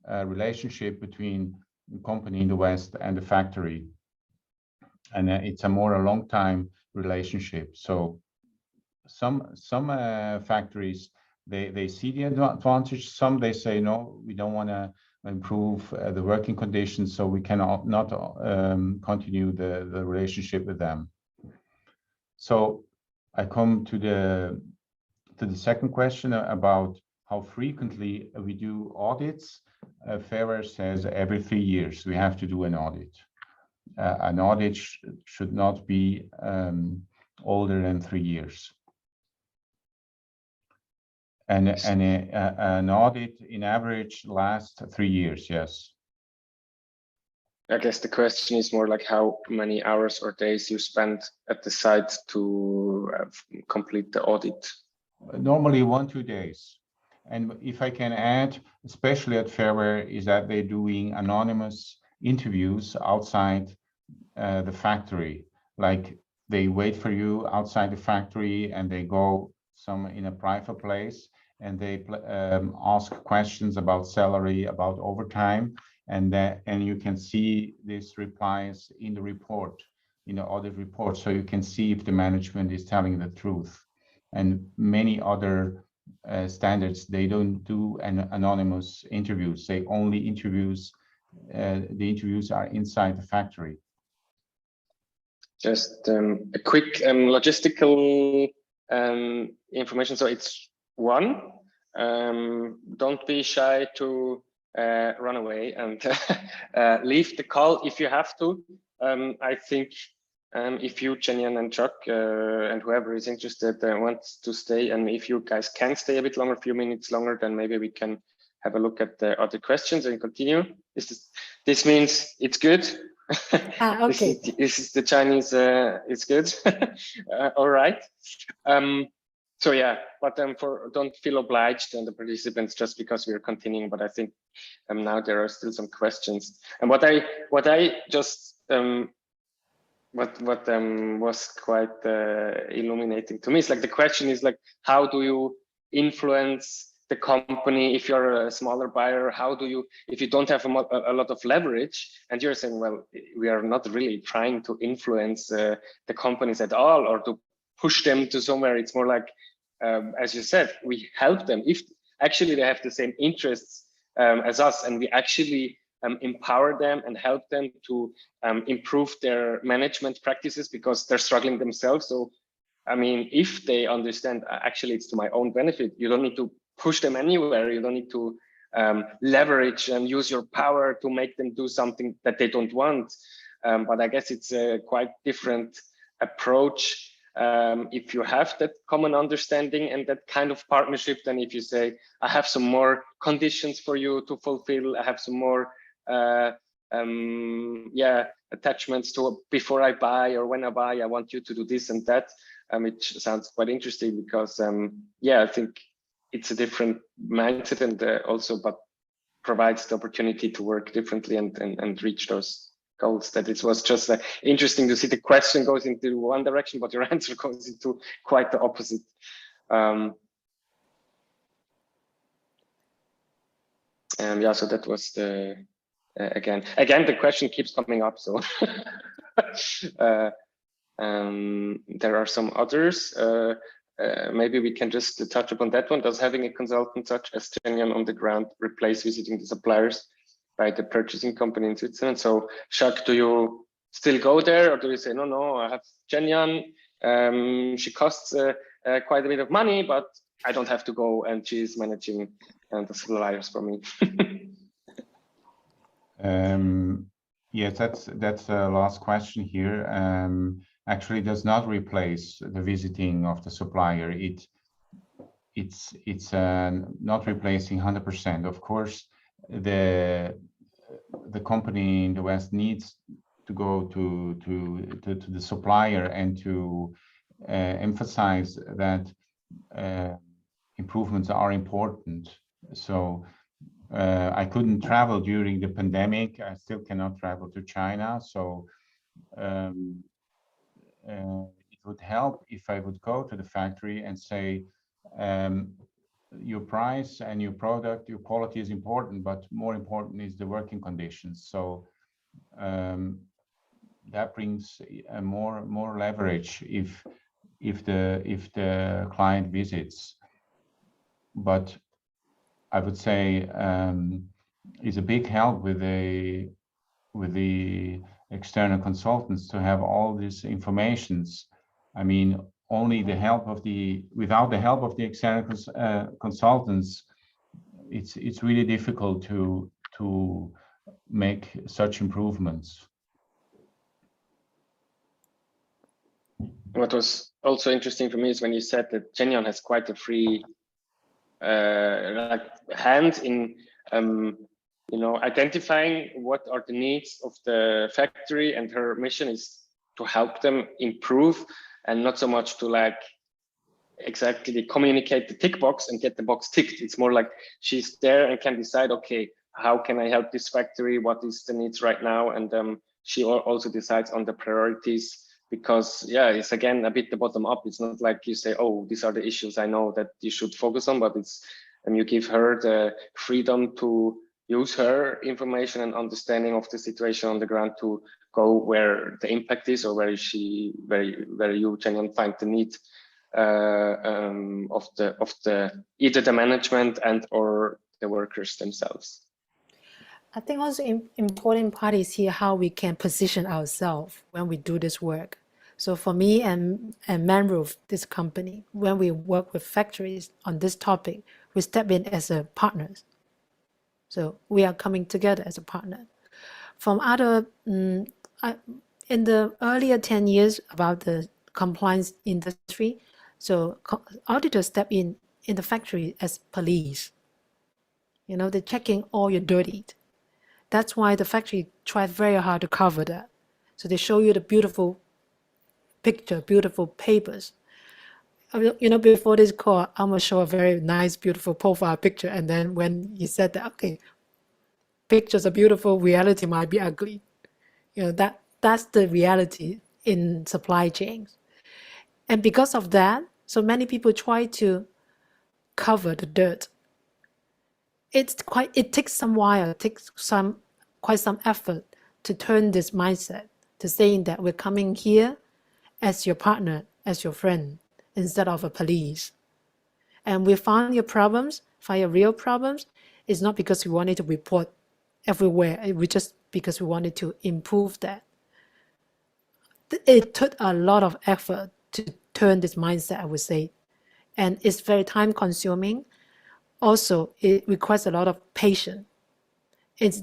relationship between the company in the West and the factory. And it's a long time relationship. So some factories, they see the advantage. Some they say, no, we don't want to improve the working conditions, so we cannot continue the relationship with them. So I come to the second question about how frequently we do audits. FAIRWARE says every 3 years we have to do an audit. An audit should not be older than 3 years. And an audit in average lasts 3 years, yes. I guess the question is more like how many hours or days you spend at the site to complete the audit. Normally 1-2 days. And if I can add, especially at FAIRWARE, is that they're doing anonymous interviews outside the factory. Like they wait for you outside the factory and they go in a private place and they ask questions about salary, about overtime, and you can see these replies in the report, in the audit report, so you can see if the management is telling the truth. And many other standards, they don't do anonymous interviews. They only interviews. The interviews are inside the factory. Just a quick logistical information. So it's one, don't be shy to run away and leave the call if you have to. I think if you, Chenyan and Chuck, and whoever is interested wants to stay, and if you guys can stay a bit longer, a few minutes longer, then maybe we can have a look at the other questions and continue. This means it's good. Okay. This is the Chinese, it's good. All right. So yeah, but don't feel obliged and the participants just because we are continuing, but I think now there are still some questions. And what I just what was quite illuminating to me is like the question is like, how do you influence the company if you're a smaller buyer? How do you, if you don't have a lot of leverage, and you're saying, well, we are not really trying to influence the companies at all or to push them to somewhere. It's more like, as you said, we help them if actually they have the same interests as us, and we actually empower them and help them to improve their management practices because they're struggling themselves. So, I mean, if they understand, actually, it's to my own benefit, you don't need to push them anywhere. You don't need to leverage and use your power to make them do something that they don't want. But I guess it's a quite different approach if you have that common understanding and that kind of partnership than if you say, I have some more conditions for you to fulfill. I have some more attachments to before I buy or when I buy, I want you to do this and that. It sounds quite interesting because I think it's a different mindset and also, but provides the opportunity to work differently and reach those goals. That it was just interesting to see the question goes into one direction, but your answer goes into quite the opposite. Yeah, so that was the again the question keeps coming up. So there are some others. Maybe we can just touch upon that one. Does having a consultant such as Jenyan on the ground replace visiting the suppliers by the purchasing company in Switzerland? So Jacques, do you still go there, or do you say no, I have Jenyan, she costs quite a bit of money, but I don't have to go, and she's managing the suppliers for me? Yes, that's the last question here. Actually does not replace the visiting of the supplier. It's not replacing 100%. Of course, the company in the West needs to go to the supplier and to emphasize that improvements are important. So I couldn't travel during the pandemic. I still cannot travel to China. So it would help if I would go to the factory and say, your price and your product, your quality is important, but more important is the working conditions. So that brings more leverage if the client visits. But I would say is a big help with the external consultants to have all these informations. I mean, only the help of without the help of the external consultants, it's really difficult to make such improvements. What was also interesting for me is when you said that Jenyan has quite a free hand in identifying what are the needs of the factory, and her mission is to help them improve, and not so much to exactly communicate the tick box and get the box ticked. It's more like she's there and can decide, okay, how can I help this factory? What is the needs right now? And she also decides on the priorities, because yeah, it's again a bit the bottom up. It's not like you say, oh, these are the issues I know that you should focus on, but it's, and you give her the freedom to use her information and understanding of the situation on the ground to go where the impact is, or where you genuinely find the need of the either the management and or the workers themselves. I think also important part is here how we can position ourselves when we do this work. So for me and Manroof, this company, when we work with factories on this topic, we step in as a partners. So we are coming together as a partner. From other, in the earlier 10 years about the compliance industry, so auditors step in the factory as police. You know, they're checking all your dirty. That's why the factory tried very hard to cover that. So they show you the beautiful picture, beautiful papers. You know, before this call, I'm gonna show a very nice, beautiful profile picture. And then when you said that, okay, pictures are beautiful, reality might be ugly. You know, that's the reality in supply chains. And because of that, so many people try to cover the dirt. It takes some while, it takes quite some effort to turn this mindset to saying that we're coming here as your partner, as your friend, instead of a police. And we find your problems, find your real problems, it's not because we wanted to report everywhere, we just because we wanted to improve that. It took a lot of effort to turn this mindset, I would say, and it's very time consuming. Also, it requires a lot of patience. It's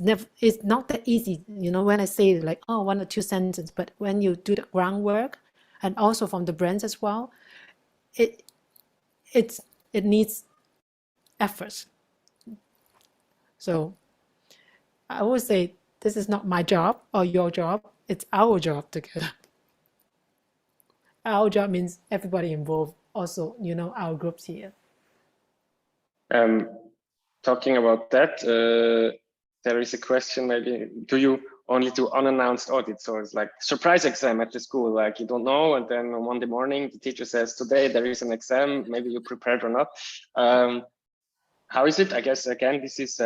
not that easy, you know, when I say like, oh, 1 or 2 sentences, but when you do the groundwork, and also from the brands as well, it needs efforts. So I would say this is not my job or your job, it's our job together. Our job means everybody involved, also, you know, our groups here. talking about that, there is a question maybe, do you only do unannounced audits? So it's like surprise exam at the school, like you don't know, and then on Monday morning, the teacher says, today there is an exam, maybe you prepared or not. How is it? I guess, again, this is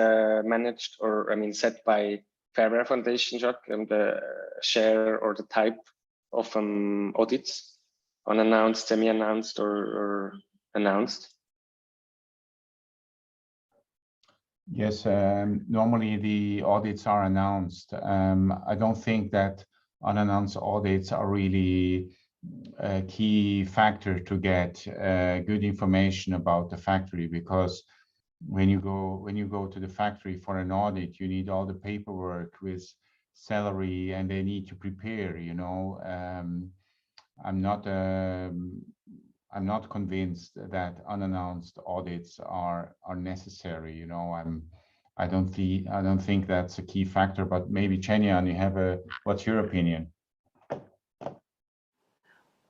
managed or, I mean, set by Fairware Foundation, Jacques, and the share or the type of audits, unannounced, semi-announced, or announced? Yes, normally the audits are announced. I don't think that unannounced audits are really a key factor to get good information about the factory, because when you go to the factory for an audit, you need all the paperwork with salary, and they need to prepare. You know, I'm not convinced that unannounced audits are necessary. You know, I don't think that's a key factor. But maybe Chenian, you have what's your opinion?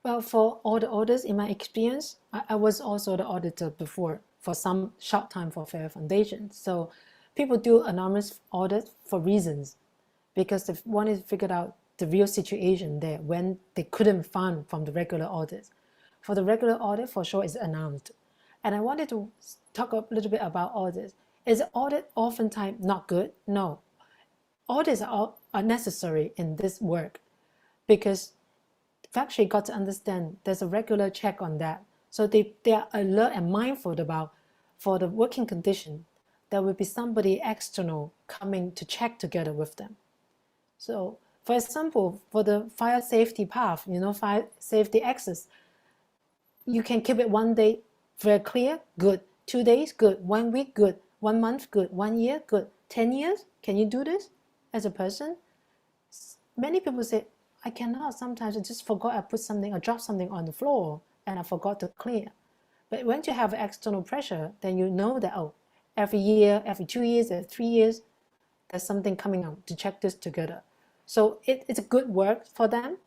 Well, for all the audits, in my experience, I was also the auditor before for some short time for Fair Foundation. So people do anonymous audit for reasons, because they want to figure out the real situation there when they couldn't find from the regular audit. For the regular audit, for sure, it's announced. And I wanted to talk a little bit about audits. Is audit oftentimes not good? No. Audits are necessary in this work, because factory got to understand there's a regular check on that. So they are alert and mindful about, for the working condition, there will be somebody external coming to check together with them. So for example, for the fire safety path, you know, fire safety access, you can keep it 1 day very clear, good. 2 days, good. 1 week, good. 1 month, good. 1 year, good. 10 years, can you do this as a person? Many people say, I cannot. Sometimes I just forgot I put something, I dropped something on the floor and I forgot to clear. But when you have external pressure, then you know that, oh, every year, every 2 years, every 3 years, there's something coming out to check this together. So it's a good work for them.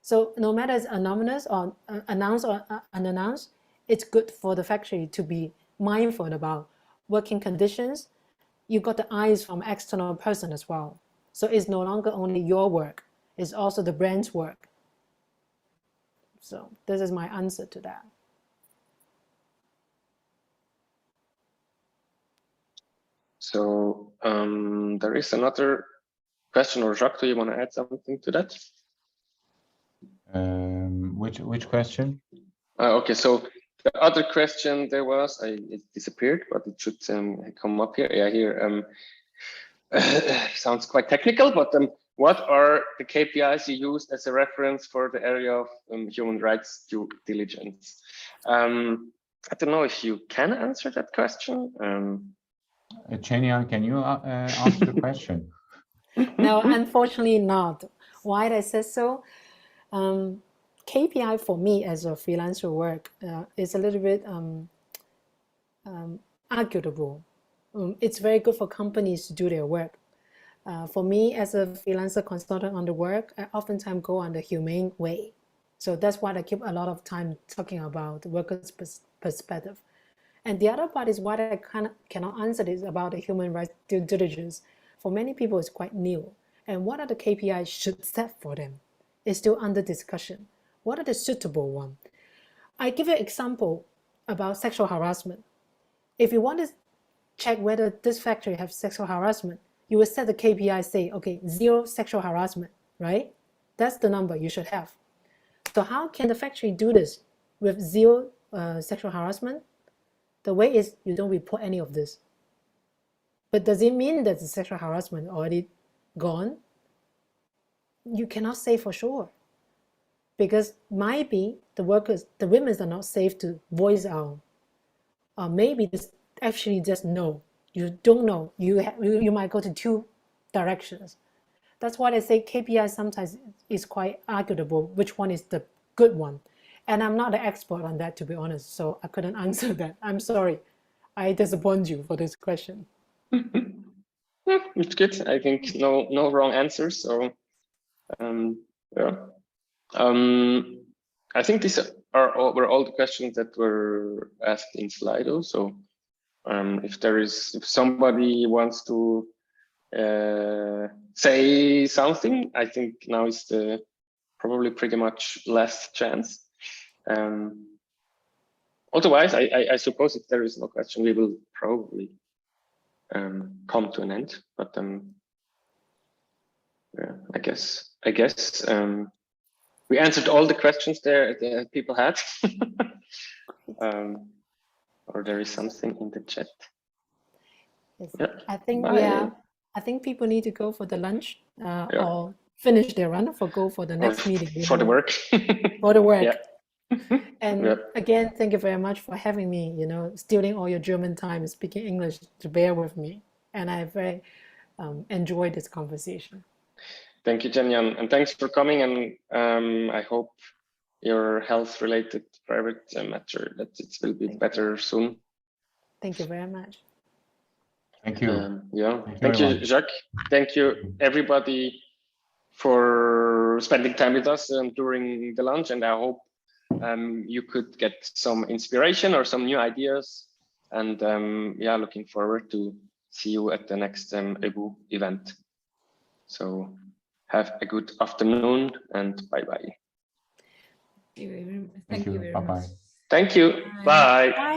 So no matter it's anonymous or announced or unannounced, it's good for the factory to be mindful about working conditions. You got the eyes from external person as well. So it's no longer only your work, it's also the brand's work. So this is my answer to that. So there is another question, or Jacques, do you want to add something to that? Which question? Okay, so the other question there was, it disappeared, but it should come up here. Yeah, here. Sounds quite technical, but what are the KPIs you use as a reference for the area of human rights due diligence? I don't know if you can answer that question. Chenian, can you answer the question? No, unfortunately not. Why did I say so? KPI for me as a freelancer work is a little bit arguable. It's very good for companies to do their work. For me, as a freelancer consultant on the work, I oftentimes go on the humane way. So that's why I keep a lot of time talking about the workers' perspective. And the other part is what I cannot answer is about the human rights due diligence. For many people, it's quite new. And what are the KPIs should set for them? It's still under discussion. What are the suitable ones? I give you an example about sexual harassment. If you want to check whether this factory has sexual harassment, you will set the KPI, say, okay, 0 sexual harassment, right? That's the number you should have. So how can the factory do this with 0 sexual harassment? The way is you don't report any of this. But does it mean that the sexual harassment already gone? You cannot say for sure. Because might be the workers, the women are not safe to voice out. Or maybe this actually just no. You don't know. You might go to 2 directions. That's why I say KPI sometimes is quite arguable which one is the good one. And I'm not an expert on that, to be honest, so I couldn't answer that. I'm sorry. I disappoint you for this question. It's good. I think no wrong answers. So yeah. I think these were all the questions that were asked in Slido. So if somebody wants to say something, I think now is the probably pretty much last chance. Otherwise, I suppose if there is no question, we will probably come to an end. But yeah, I guess we answered all the questions that people had. Or there is something in the chat. Yes. Yeah. I think Bye. I think people need to go for the lunch Yeah. or finish their run or go for the next meeting. For the work. For the work. Yeah. And Yeah. again, thank you very much for having me, stealing all your German time and speaking English to bear with me. And I very enjoyed this conversation. Thank you, Janyan, and thanks for coming. And I hope your health-related private matter that it will be better soon. Thank you very much. Thank you. Yeah. Thank you, Jacques. Thank you, everybody, for spending time with us during the lunch. And I hope you could get some inspiration or some new ideas. And yeah, looking forward to see you at the next öbu event. So have a good afternoon and bye-bye. Thank you. Bye-bye. Thank you. Bye.